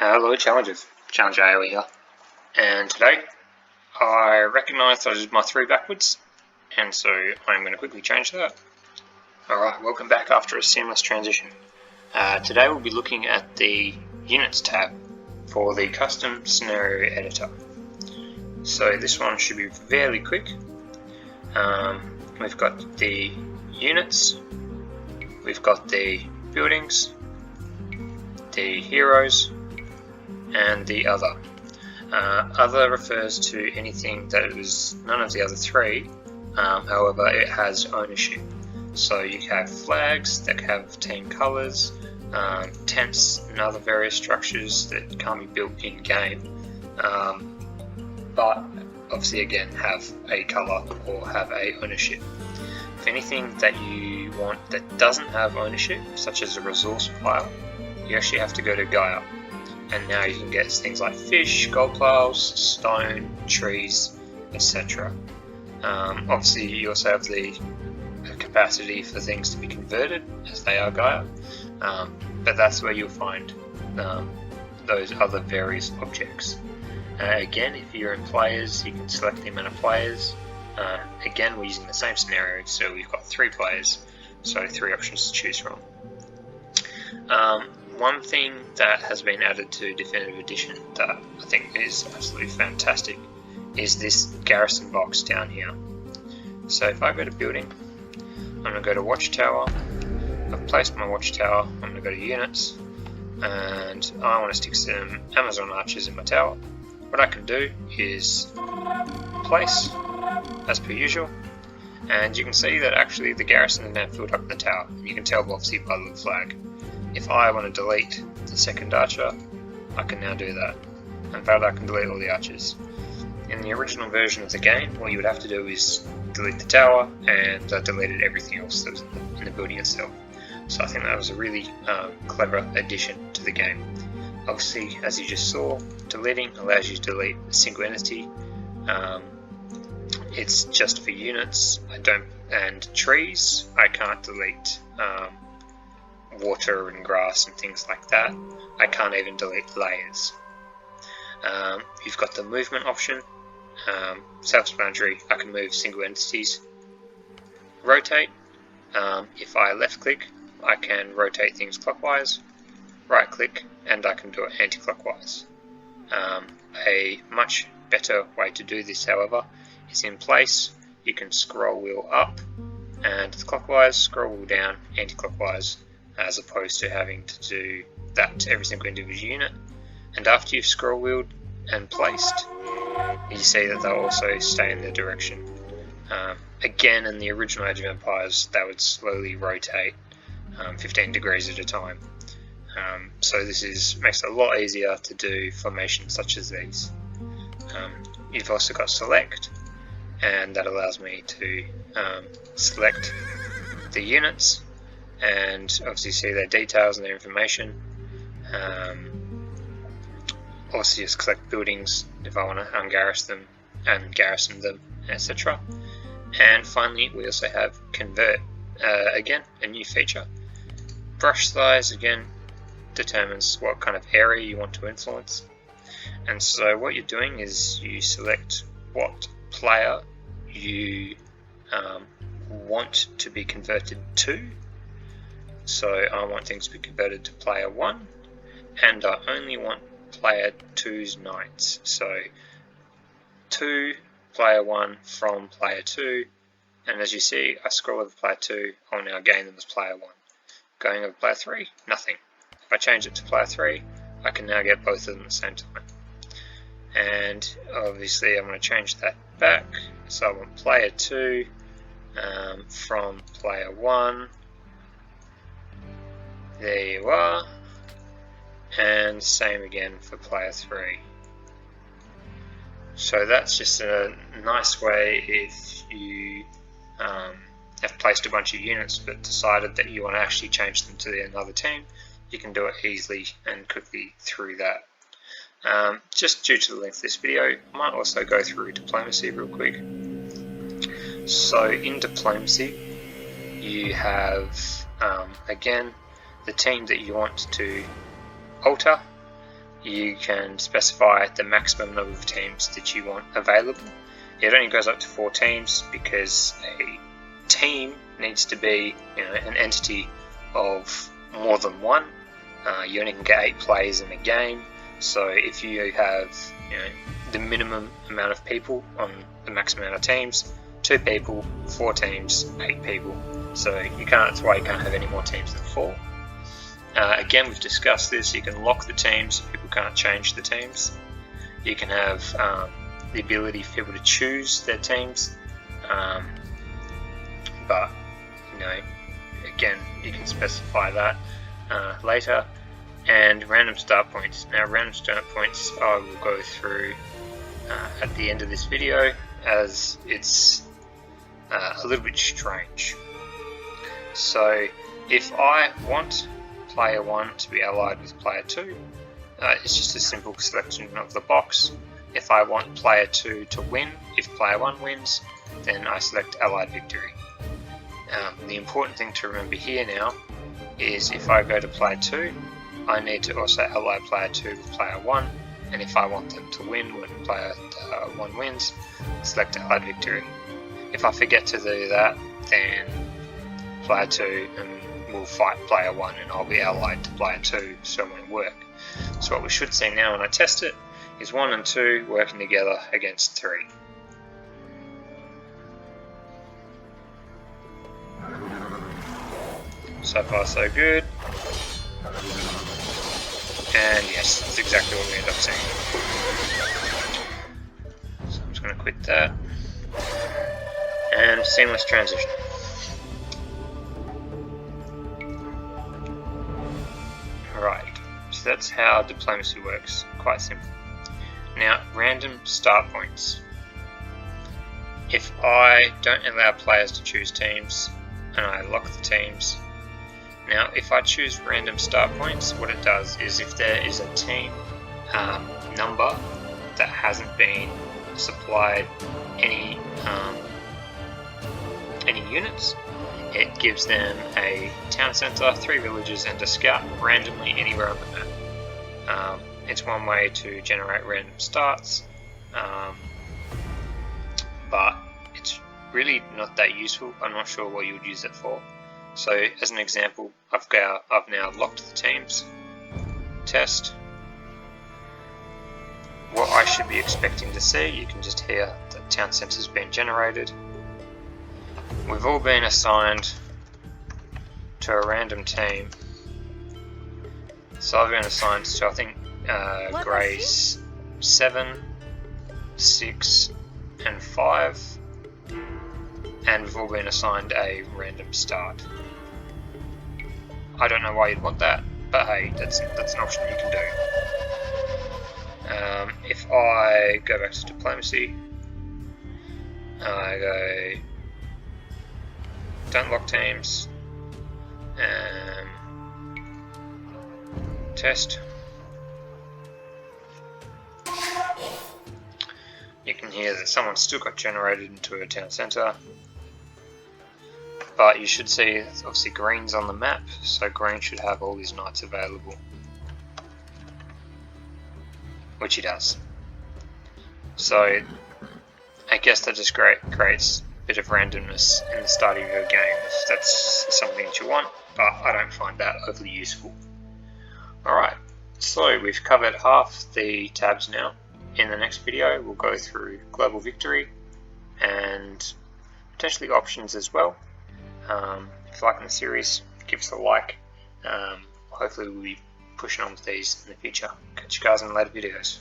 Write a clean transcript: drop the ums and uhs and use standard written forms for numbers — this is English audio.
Hello Challengers, ChallengerAoE here, and today I recognise I did my 3 backwards, and so I'm going to quickly change that. Alright, welcome back after a seamless transition. Today we'll be looking at the Units tab for the custom scenario editor. So this one should be fairly quick. We've got the units, we've got the buildings, the heroes, and the other. Other refers to anything that is none of the other 3, however it has ownership. So you have flags that have team colours, tents and other various structures that can't be built in game, but obviously again have a colour or have a ownership. If anything that you want that doesn't have ownership, such as a resource pile, you actually have to go to Gaia. And now you can get things like fish, gold piles, stone, trees, etc. Obviously you also have the capacity for things to be converted, as they are Gaia, but that's where you'll find those other various objects. Again, if you're in players, you can select the amount of players. Again, we're using the same scenario, so we've got 3 players, so 3 options to choose from. One thing that has been added to Definitive Edition that I think is absolutely fantastic is this garrison box down here. So if I go to building, I'm going to go to watchtower. I've placed my watchtower. I'm going to go to units, and I want to stick some Amazon archers in my tower. What I can do is place as per usual, and you can see that actually the garrison is now filled up in the tower. You can tell obviously by the flag. If I want to delete the second archer, I can now do that. In fact, I can delete all the archers. In the original version of the game, what you would have to do is delete the tower, and that deleted everything else that was in the building itself. So I think that was a really clever addition to the game. Obviously, as you just saw, deleting allows you to delete a single entity. It's just for units. And trees, I can't delete. Water and grass and things like that. I can't even delete layers. You've got the movement option, self-explanatory. I can move single entities. Rotate, if I left click I can rotate things clockwise, right click and I can do it anti-clockwise. A much better way to do this, however, is in place. You can scroll wheel up and clockwise, scroll wheel down anti-clockwise, as opposed to having to do that to every single individual unit. And after you've scroll wheeled and placed, you see that they'll also stay in their direction. Again, in the original Age of Empires, they would slowly rotate 15 degrees at a time. So this makes it a lot easier to do formations such as these. You've also got select, and that allows me to select the units and obviously see their details and their information. Also just select buildings if I want to ungarrison them and garrison them, etc. And finally we also have convert, again a new feature. Brush size again determines what kind of area you want to influence, and so what you're doing is you select what player you want to be converted to. So I want things to be converted to player 1, and I only want player 2's knights. So 2 player 1 from player 2, and as you see I scroll over player 2, I'll now gain them as player 1. Going over player 3, nothing. If I change it to player 3, I can now get both of them at the same time. And obviously I'm going to change that back, so I want player 2 from player 1. There you are, and same again for player 3. So that's just a nice way if you have placed a bunch of units but decided that you want to actually change them to another team, you can do it easily and quickly through that. Just due to the length of this video, I might also go through diplomacy real quick. So in diplomacy you have again the team that you want to alter, you can specify the maximum number of teams that you want available. It only goes up to 4 teams because a team needs to be, an entity of more than one. You only can get 8 players in a game, so if you have the minimum amount of people on the maximum amount of teams, 2 people, 4 teams, 8 people. So that's why you can't have any more teams than 4. Again, we've discussed this. You can lock the teams, so people can't change the teams. You can have the ability for people to choose their teams, but again, you can specify that later. And random start points. Now, random start points I will go through at the end of this video, as it's a little bit strange. So if I want player 1 to be allied with player 2, it's just a simple selection of the box. If I want player 2 to win, if player 1 wins, then I select allied victory. The important thing to remember here now is if I go to player 2, I need to also ally player 2 with player 1, and if I want them to win when player 1 wins, select allied victory. If I forget to do that, then player 2 will fight player 1 and I'll be allied to player 2, so it won't work. So what we should see now when I test it is 1 and 2 working together against 3. So far so good. And yes, that's exactly what we end up seeing. So I'm just going to quit that. And seamless transition. Right, so that's how diplomacy works. Quite simple. Now, random start points. If I don't allow players to choose teams and I lock the teams, now if I choose random start points, what it does is if there is a team number that hasn't been supplied any units, it gives them a town centre, 3 villages and a scout randomly anywhere on the map. It's one way to generate random starts, but it's really not that useful. I'm not sure what you would use it for. So as an example, I've now locked the teams. Test. What I should be expecting to see, you can just hear the town centre's been generated. We've all been assigned to a random team. So I've been assigned to, I think, Greys 7, 6 and 5, and we've all been assigned a random start. I don't know why you'd want that, but hey, that's an option you can do. If I go back to diplomacy, I go don't lock teams, test. You can hear that someone still got generated into a town centre, but you should see obviously green's on the map, so green should have all these knights available, which he does. So I guess that just creates a bit of randomness in the start of your game if that's something that you want, but I don't find that overly useful. Alright, so we've covered half the tabs now. In the next video we'll go through global victory and potentially options as well. If you're liking the series, give us a like. Hopefully we'll be pushing on with these in the future. Catch you guys in later videos.